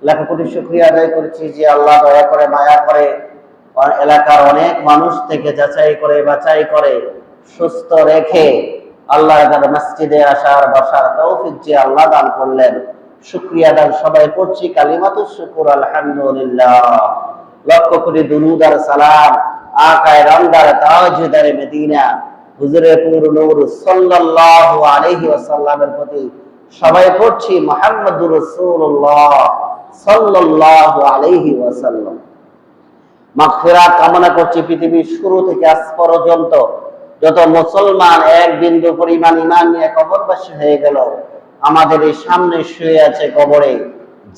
লাখ কোটি শুকরিয়া আদায় করছি যে আল্লাহ দয়া করে মায়া করে এলাকার অনেক মানুষ থেকে যাচাই করে বাছাই করে সুস্থ রেখে আল্লাহর মসজিদে আসার বসার তৌফিক যে আল্লাহ দান করলেন, শুকরিয়া দান সবাই করছি। কালিমাতুশ শুকর আলহামদুলিল্লাহ। লক্ষ কোটি দুরূদ আর সালাম আকায়ে রামদার তাজদারে মদিনা হুজুরে পুর নূর সাল্লাল্লাহু আলাইহি ওয়াসাল্লামের প্রতি সবাই পড়ছি মুহাম্মদুর রাসূলুল্লাহ সাল্লাল্লাহু আলাইহি ওয়াসাল্লাম। মাগফিরাত কামনা করছি পৃথিবীর শুরু থেকে আজ পর্যন্ত যত মুসলমান এক বিন্দু পরিমাণ ঈমান নিয়ে কবরবাসী হয়ে গেল, আমাদের এই সামনে শুয়ে আছে কবরে,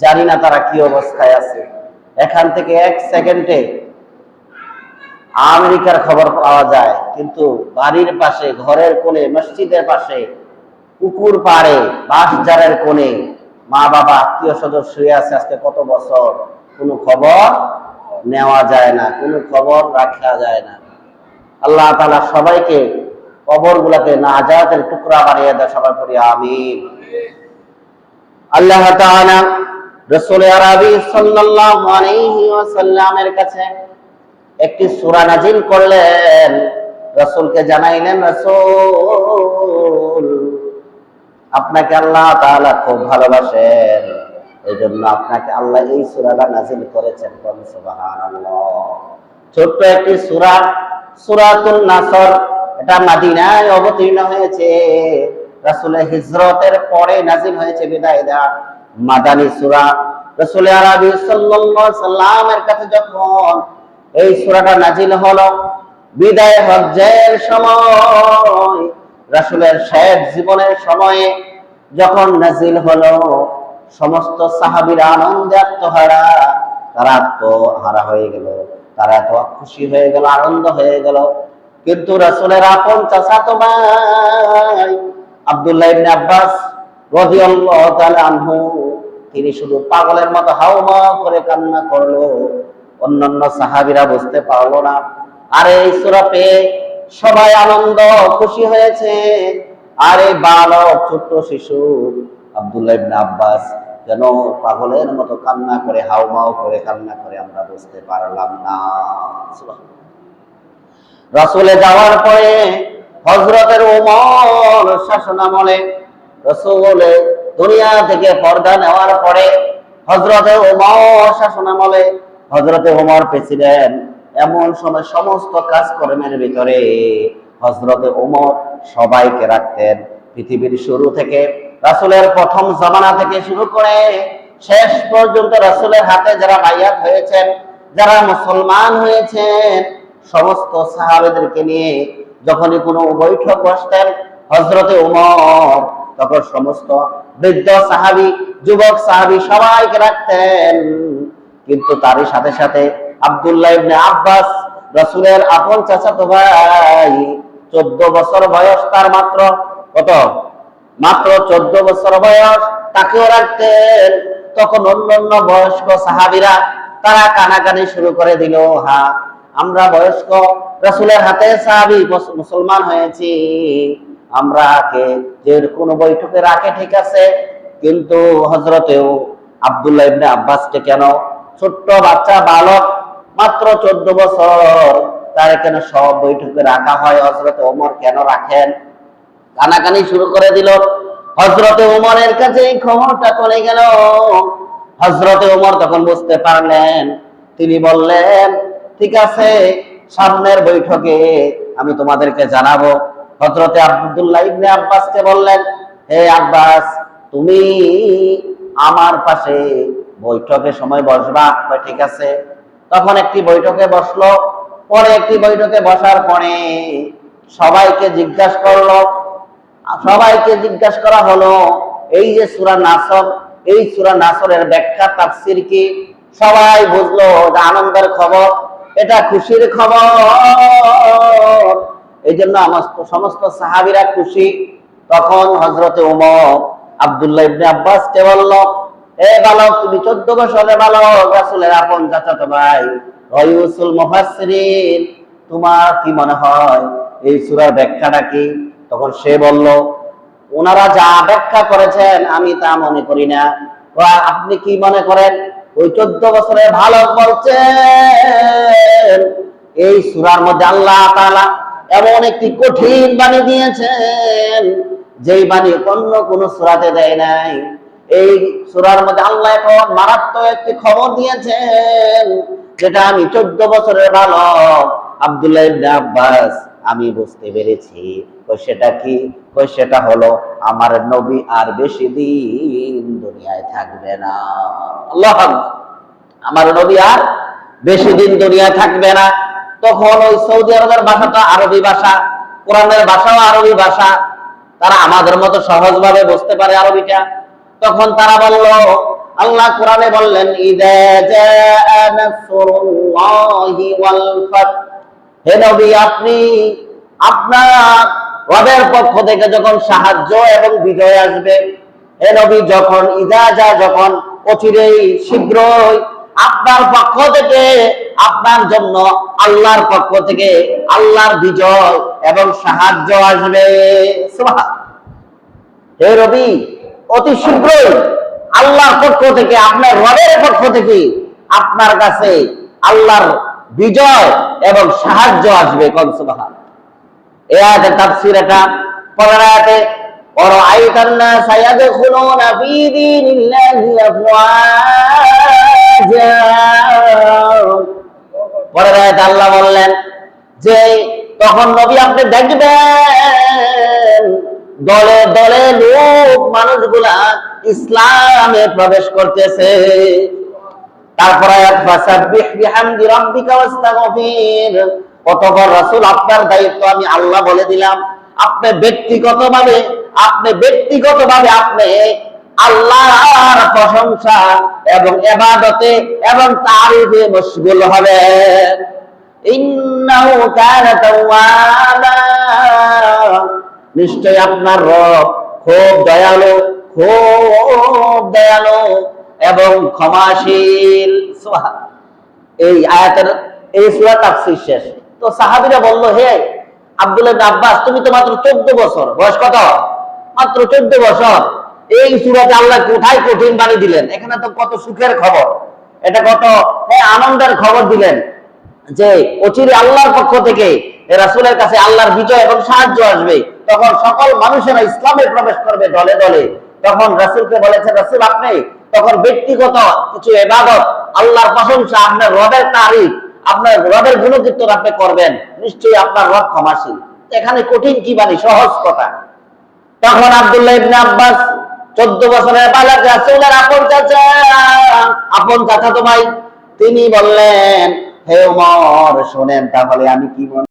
জানি না তারা কি অবস্থায় আছে। এখান থেকে এক সেকেন্ডে আমেরিকার খবর পাওয়া যায়, কিন্তু বাড়ির পাশে, ঘরের কোণে, মসজিদের পাশে, পুকুর পাড়ে, বাঁশঝাড়ের কোণে মা বাবা আত্মীয় স্বজন শুয়ে আছে আজকে কত বছর, কোনো খবর নেওয়া যায় না, কোনো খবর রাখা যায় না। আল্লাহ তাআলা সবাইকে কবর গুলাকে নাজাতের টুকরা বানিয়ে দেয়, সবাই পড়ি আমিন। আল্লাহ তাআলা রাসূল আরবি সাল্লাল্লাহু আলাইহি ওয়াসাল্লামের কাছে একটি সূরা নাজিল করলেন, রাসূলকে জানাইলেন, রাসূল আপনাকে আল্লাহ তাআলা খুব ভালোবাসেন, এই জন্য আপনাকে আল্লাহ এই সূরাটা নাজিল করেছেন। সুবহানাল্লাহ। ছোট্ট একটি সূরা, সূরাতুন নাসর, এটা মদিনায় অবতীর্ণ হয়েছে, রাসূলের হিজরতের পরে নাজিল হয়েছে, বিদায় দা মাদানী সূরা। রাসূল আরবি সাল্লাল্লাহু আলাইহি সাল্লামের কাছে যখন এই সূরাটা নাজিল হলো, বিদায় হজ্জের সময়, রাসূলের শেষ জীবনের সময়ে যখন নাজিল হলো, সমস্ত সাহাবীরা আনন্দে আত্মহারা, তারা আত্মহারা হয়ে গেল, তারা এত খুশি হয়ে গেল, আনন্দ হয়ে গেল। কিন্তু রাসূলের আপন চাচাতো ভাই আব্দুল্লাহ ইবনে আব্বাস রাদিয়াল্লাহু তাআলা আনহু, তিনি শুধু পাগলের মতো হাউমাউ করে কান্না করলো। অন্যান্য সাহাবীরা বুঝতে পারলো না। আর এই সূরা পেয়ে সবাই আনন্দ খুশি হয়েছে, আর এই বালক ছোট্ট শিশু আব্দুল্লাহ ইবনে আব্বাস যেন পাগলের মতো কান্না করে, হাউমাউ করে কান্না করে, আমরা বুঝতে পারলাম না। রাসূলে যাওয়ার পরে হযরতের ওমর শাসনামলে, রাসূলে দুনিয়া থেকে পর্দা নেওয়ার পরে হযরতে ওমর শাসনামলে, হযরতে ওমর প্রেসিডেন্ট, এমন সময় সমস্ত কাজকর্মের ভিতরে হযরতে ওমর সবাইকে রাখতেন। পৃথিবীর শুরু থেকে, রাসূলের প্রথম জামানা থেকে শুরু করে শেষ পর্যন্ত রাসূলের হাতে যারা বাইয়াত হয়েছেন, যারা মুসলমান হয়েছেন, সমস্ত সাহাবাদেরকে নিয়ে যখনই কোনো বৈঠক বসতেন হযরতে ওমর, তখন সমস্ত বৃদ্ধ সাহাবী, যুবক সাহাবী সবাইকে রাখতেন। কিন্তু তারই সাথে সাথে আব্দুল্লাহ ইবনে আব্বাস, রাসূলের আপন চাচাতো ভাই, 14 বছর বয়স তার, মাত্র কত, মাত্র 14 বছর বয়স, তাকেও রাখতেন। তখন অন্যান্য বয়স্ক সাহাবীরা তারা কানাকানি শুরু করে দিল, হ্যাঁ আমরা বয়স্ক রাসূলের হাতে সাহাবী মুসলমান হয়েছি, আমরা কে যে কোনো বৈঠকে রাখে ঠিক আছে, কিন্তু হযরতেও আব্দুল্লাহ ইবনে আব্বাসকে কেন, ছোট্ট বাচ্চা বালক, মাত্র 14 বছর, তার কেন সব বৈঠকে রাখা হয়, হযরতে ওমর কেন রাখেন? কানাকানি শুরু করে দিল। হযরতে ওমরের কাছে এই খবরটা চলে গেল। হযরতে ওমর তখন বুঝতে পারলেন, তিনি বললেন, ঠিক আছে, সামনের বৈঠকে আমি তোমাদেরকে জানাবো। হযরতে আব্দুল্লাহ ইবনে আব্বাসকে বললেন, হে আব্বাস, তুমি আমার পাশে বৈঠকের সময় বসবা। ঠিক আছে। তখন একটি বৈঠকে বসলো। পরে একটি বৈঠকে বসার পরে সবাইকে জিজ্ঞাসা করলো, সবাইকে জিজ্ঞাসা করা হলো, এই যে সূরা নাসর, এই সূরা নাসরের ব্যাখ্যা তাফসীর কি? সবাই বুঝলো যে আনন্দের খবর, এটা খুশির খবর। এই জন্য সমস্ত সাহাবীরা খুশি। তখন হযরতে ওমর আব্দুল্লাহ ইবনে আব্বাসকে বলল, এ বালক, তুমি 14 বছরের বালক, রাসূলের আপন চাচাতো ভাই, রাইসুল মুফাসসিরিন, তোমার কি মনে হয় এই সূরার ব্যাখ্যাটা কি? তখন সে বলল, ওনারা যা ব্যাখ্যা করেছেন আমি তা মনে করি না, আপনি কি মনে করেন ওই 14 বছরে ভালো বলছেন? এই সূরার মধ্যে আল্লাহ তাআলা এমন একটি কঠিন বাণী দিয়েছেন যেই বাণী অন্য কোন সূরাতে দেয় নাই। এই সূরার মধ্যে আল্লাহ এখন মারাত্মক একটি খবর দিয়েছেন, যেটা আমি 14 বছরের বালক আব্দুল্লাহ ইবনে আব্বাস আমি বুঝতে পেরেছি। সেটা কি? সেটা হলো আমার নবী আর বেশি দিন দুনিয়ায় থাকবে না। আল্লাহু আকবার। আমার নবী আর বেশি দিন দুনিয়ায় থাকবে না। তখন ওই সৌদি আরবের ভাষাটা আরবি ভাষা, কোরআনের ভাষাও আরবি ভাষা, তারা আমাদের মতো সহজভাবে বুঝতে পারে আরবিটা। তখন তারা বলল, আল্লাহ কোরআনে বললেন, ইযা জাআ নাসরুল্লাহি ওয়াল ফাত, হে নবী আপনি আপনার রবের পক্ষ থেকে যখন সাহায্য এবং বিজয় আসবে, হে নবী যখন ইযা যা যখন অচিরেই শীঘ্রই আপনার পক্ষ থেকে আপনার জন্য আল্লাহর পক্ষ থেকে আল্লাহর বিজয় এবং সাহায্য আসবে। সুবহান। হে নবী অতি শীঘ্রই আল্লাহর পক্ষ থেকে আপনার রবের পক্ষ থেকে আপনার কাছে আল্লাহর বিজয় এবং সাহায্য আসবে। কোন সুবহান। এই আয়াতের তাফসীর এটা। পরের আয়াতে ওয়ারাআইতান নাস ইয়াদখুলুনা ফী দীনিল্লাহি আফওয়াজা, পরের আয়াতে আল্লাহ বললেন যে তখন নবী আপনি দেখবেন দলে দলে লোক মানুষগুলা ইসলামে প্রবেশ করতেছে। তারপর আয়াত ফাসাব্বিহ বিহামদি রাব্বিকা ওয়াস্তাগফির, অতঃপর রাসূল আপনার দায়িত্ব আমি আল্লাহ বলে দিলাম, আপনি ব্যক্তিগতভাবে আপনি আল্লাহর প্রশংসা এবং ইবাদতে এবং তারিফে মশগুল হবেন। ইন্নাহু কানা তাওয়াবা, নিশ্চয় আপনার রব খুব দয়ালু এবং ক্ষমাশীল। সুবহান। এই আয়াতের এই সূরা তাফসীর শেষ। তো সাহাবীরা বলল, হে আব্দুল্লাহ ইবনে আব্বাস তুমি তো মাত্র 14 বছর বয়স, কত? মাত্র 14 বছর। এই সূরাতে আল্লাহ কোথায় কঠিন বাণী দিলেন? এখানে তো কত সুখের খবর, এটা কত আনন্দের খবর দিলেন যে অচিরে আল্লাহর পক্ষ থেকে রাসূলের কাছে আল্লাহর বিজয় এবং সাহায্য আসবে। তখন সকল মানুষেরা ইসলামে প্রবেশ করবে দলে দলে। তখন রাসূলকে বলেছেন, রাসূল আপনি তখন ব্যক্তিগত কিছু ইবাদত, আল্লাহর প্রশংসা, আপনার রবের তারিফ, আপনার রবের গুণকীর্তন আপনি করবেন, নিশ্চয়ই আপনার রব ক্ষমাশীল। এখানে কঠিন কি বাণী? সহজ কথা। তখন আব্দুল্লাহ ইবনে আব্বাস 14 বছরের বালক, রাসূলের আপন চাচাতো ভাই, তিনি বললেন, হে ওমর শোনেন তাহলে আমি কি